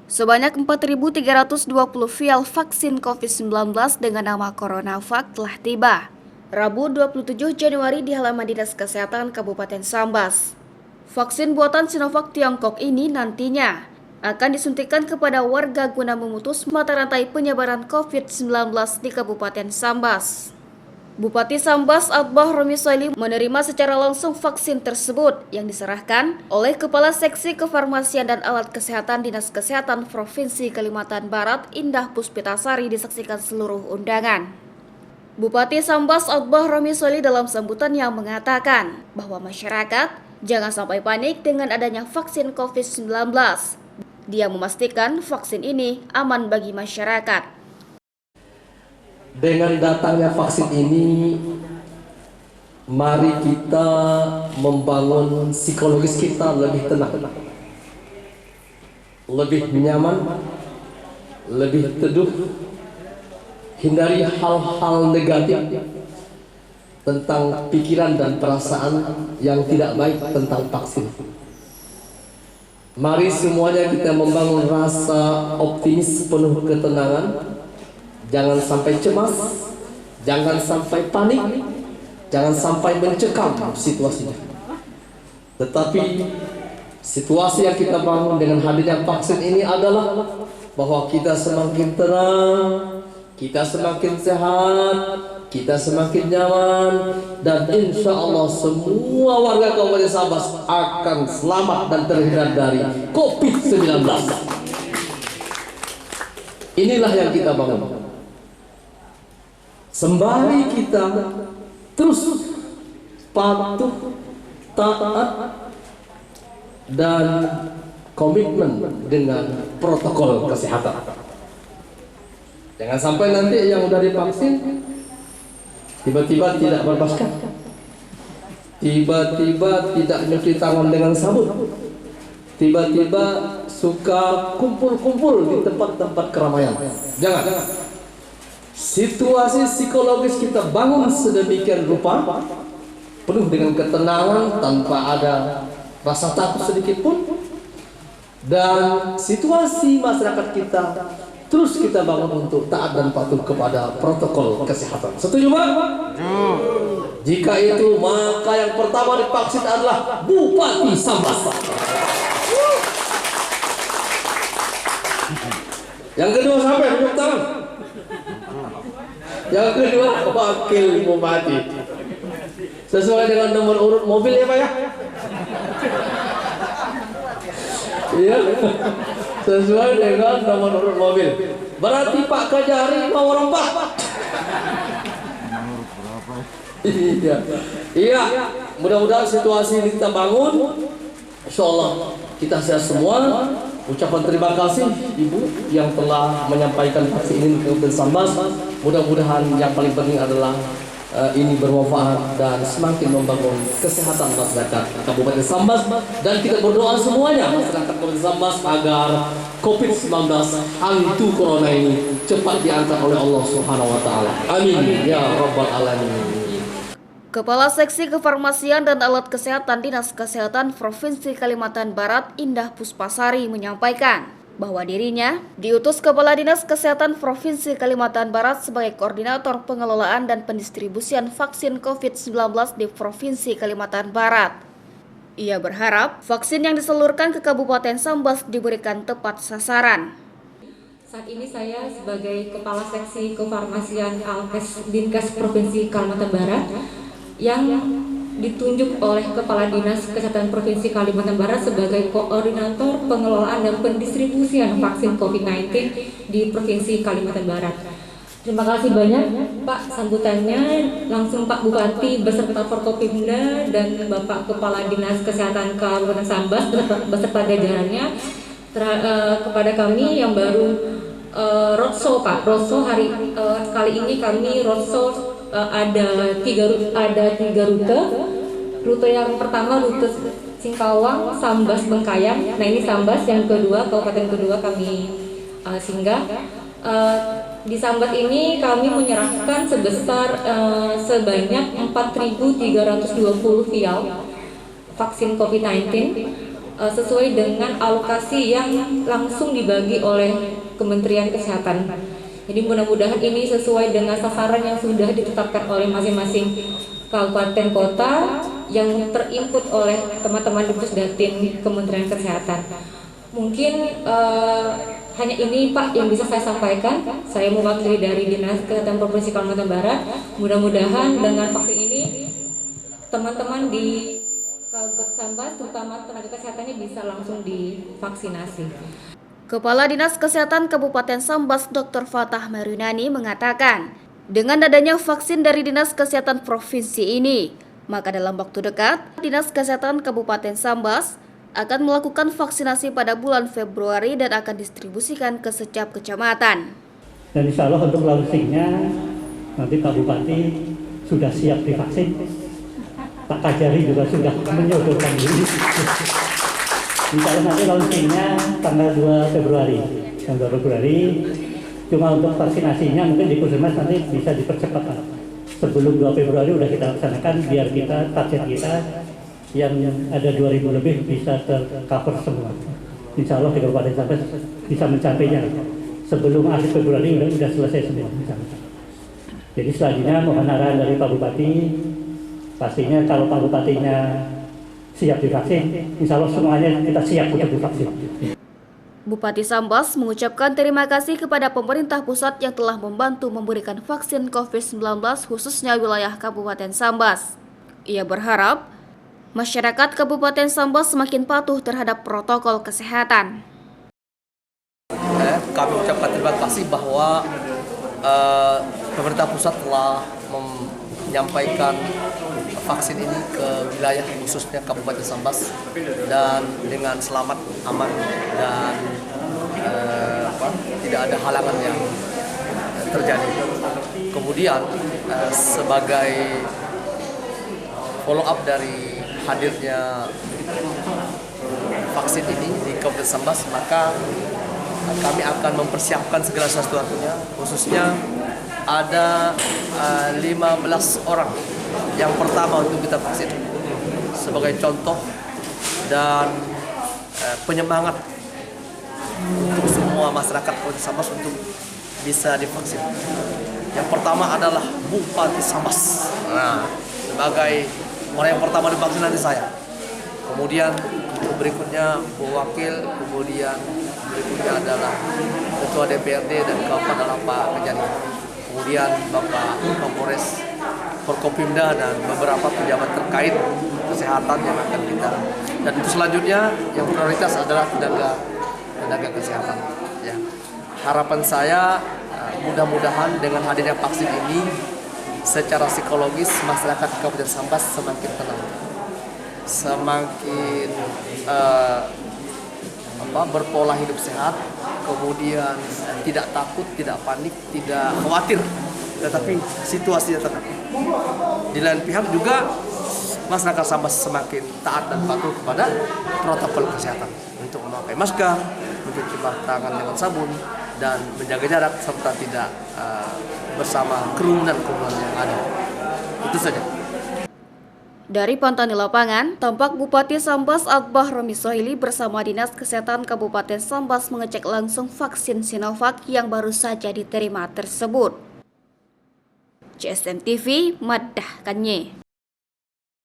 Sebanyak 4.320 vial vaksin COVID-19 dengan nama CoronaVac telah tiba Rabu 27 Januari di halaman Dinas Kesehatan Kabupaten Sambas. Vaksin buatan Sinovac Tiongkok ini nantinya akan disuntikan kepada warga guna memutus mata rantai penyebaran COVID-19 di Kabupaten Sambas. Bupati Sambas Atbah Romi Soili menerima secara langsung vaksin tersebut yang diserahkan oleh Kepala Seksi Kefarmasian dan Alat Kesehatan Dinas Kesehatan Provinsi Kalimantan Barat Indah Puspitasari disaksikan seluruh undangan. Bupati Sambas Atbah Romi Soili dalam sambutannya mengatakan bahwa masyarakat jangan sampai panik dengan adanya vaksin COVID-19. Dia memastikan vaksin ini aman bagi masyarakat. Dengan datangnya vaksin ini, mari kita membangun psikologis kita lebih tenang, lebih nyaman, lebih teduh, hindari hal-hal negatif tentang pikiran dan perasaan yang tidak baik tentang vaksin. Mari semuanya kita membangun rasa optimis penuh ketenangan. Jangan sampai cemas, jangan sampai panik, jangan sampai mencekam situasinya. Tetapi situasi yang kita bangun dengan hadirnya vaksin ini adalah bahwa kita semakin tenang, kita semakin sehat, kita semakin nyaman, dan insya Allah semua warga Kabupaten Sambas akan selamat dan terhindar dari COVID-19. Inilah yang kita bangun. Sembari kita terus patuh, taat, dan komitmen dengan protokol kesehatan. Jangan sampai nanti yang udah divaksin tiba-tiba tidak bermasker, tiba-tiba tidak nyuci tangan dengan sabun, tiba-tiba suka kumpul-kumpul di tempat-tempat keramaian. Jangan. Situasi psikologis kita bangun sedemikian rupa, penuh dengan ketenangan tanpa ada rasa takut sedikit pun, dan situasi masyarakat kita terus kita bangun untuk taat dan patuh kepada protokol kesehatan. Setuju, Pak? Jika itu, maka yang pertama divaksin adalah Bupati Sambas. Yang kedua sampai tunjuk tangan. Yang kedua wakil bupati. Sesuai dengan nomor urut mobil ya Pak ya? Iya. Sesuai dengan nomor urut mobil. Berarti Pak Kajari mau rombak. Iya. Iya. Mudah-mudahan situasi ini kita bangun. Insyaallah kita sehat semua. Ucapan terima kasih Ibu yang telah menyampaikan vaksin ini ke Kabupaten Sambas. Mudah-mudahan yang paling penting adalah ini bermanfaat dan semakin membangun kesehatan masyarakat Kabupaten Sambas, dan kita berdoa semuanya masyarakat Kabupaten Sambas agar COVID-19 hantu corona ini cepat diangkat oleh Allah Subhanahu wa taala. Amin ya rabbal alamin. Kepala Seksi Kefarmasian dan Alat Kesehatan Dinas Kesehatan Provinsi Kalimantan Barat Indah Puspasari menyampaikan bahwa dirinya diutus Kepala Dinas Kesehatan Provinsi Kalimantan Barat sebagai koordinator pengelolaan dan pendistribusian vaksin COVID-19 di Provinsi Kalimantan Barat. Ia berharap vaksin yang disalurkan ke Kabupaten Sambas diberikan tepat sasaran. Saat ini saya sebagai Kepala Seksi Kefarmasian Alkes Dinkes Provinsi Kalimantan Barat yang ditunjuk oleh Kepala Dinas Kesehatan Provinsi Kalimantan Barat sebagai koordinator pengelolaan dan pendistribusian vaksin COVID-19 di Provinsi Kalimantan Barat. Terima kasih banyak Pak sambutannya, langsung Pak Bupati beserta Forkopimda dan Bapak Kepala Dinas Kesehatan Kabupaten Sambas beserta jajarannya kepada kami yang baru roadshow Pak. Roadshow kali ini kami roadshow ada tiga rute. Rute yang pertama rute Singkawang, Sambas, Bengkayang. Nah ini Sambas, yang kedua kabupaten kedua kami singgah. Di Sambas ini kami menyerahkan sebanyak 4.320 vial vaksin COVID-19 sesuai dengan alokasi yang langsung dibagi oleh Kementerian Kesehatan. Jadi mudah-mudahan ini sesuai dengan sasaran yang sudah ditetapkan oleh masing-masing kabupaten kota yang terinput oleh teman-teman di Pusdatin Kementerian Kesehatan. Mungkin hanya ini Pak yang bisa saya sampaikan. Saya mewakili dari Dinas Kesehatan Provinsi Kalimantan Barat. Mudah-mudahan dengan vaksin ini teman-teman di Kabupaten Sambas, terutama tenaga kesehatannya bisa langsung divaksinasi. Kepala Dinas Kesehatan Kabupaten Sambas Dr. Fatah Marunani mengatakan, dengan adanya vaksin dari Dinas Kesehatan Provinsi ini, maka dalam waktu dekat, Dinas Kesehatan Kabupaten Sambas akan melakukan vaksinasi pada bulan Februari dan akan distribusikan ke setiap kecamatan. Dan insya Allah untuk launchingnya nanti Pak Bupati sudah siap divaksin. Pak Kajari juga sudah menyodorkan diri. Insya Allah nanti launchingnya tanggal 2 Februari. Tanggal 2 Februari. Cuma untuk vaksinasinya mungkin di Puskesmas nanti bisa dipercepat. Sebelum 2 Februari sudah kita laksanakan biar kita target kita yang ada 2.000 lebih bisa tercover semua. Insya Allah di Kabupaten Sambas bisa mencapainya. Sebelum akhir Februari sudah selesai semua. Jadi selanjutnya mohon arahan dari Pak Bupati. Pastinya kalau Pak Bupatinya siap divaksin, insya Allah semuanya kita siap untuk divaksin. Bupati Sambas mengucapkan terima kasih kepada pemerintah pusat yang telah membantu memberikan vaksin COVID-19 khususnya wilayah Kabupaten Sambas. Ia berharap masyarakat Kabupaten Sambas semakin patuh terhadap protokol kesehatan. Kami ucapkan terima kasih bahwa pemerintah pusat telah menyampaikan vaksin ini ke wilayah khususnya Kabupaten Sambas dan dengan selamat, aman dan tidak ada halangan yang terjadi. Kemudian sebagai follow up dari hadirnya vaksin ini di Kabupaten Sambas, maka kami akan mempersiapkan segala sesuatunya, khususnya ada 15 orang yang pertama untuk kita vaksin sebagai contoh dan penyemangat untuk semua masyarakat Kabupaten Sambas untuk bisa divaksin. Yang pertama adalah Bupati Sambas. Nah, sebagai orang yang pertama divaksin nanti saya. Kemudian berikutnya Bu Wakil, kemudian berikutnya adalah Ketua DPRD dan keempat adalah Pak Kajari. Kemudian Bapak Kapolres, Forkopimda dan beberapa pejabat terkait kesehatan yang akan kita. Dan itu selanjutnya yang prioritas adalah tenaga kesehatan. Ya. Harapan saya mudah-mudahan dengan hadirnya vaksin ini secara psikologis masyarakat Kabupaten Sambas semakin tenang, semakin berpola hidup sehat, kemudian tidak takut, tidak panik, tidak khawatir, tetapi situasinya tenang. Di lain pihak juga masyarakat Sambas semakin taat dan patuh kepada protokol kesehatan untuk memakai masker, mencuci tangan dengan sabun, dan menjaga jarak serta tidak bersama kerumunan yang ada. Itu saja. Dari pantauan di lapangan, tampak Bupati Sambas Akbar Romi Sohili bersama Dinas Kesehatan Kabupaten Sambas mengecek langsung vaksin Sinovac yang baru saja diterima tersebut. CSM TV, madahkannya.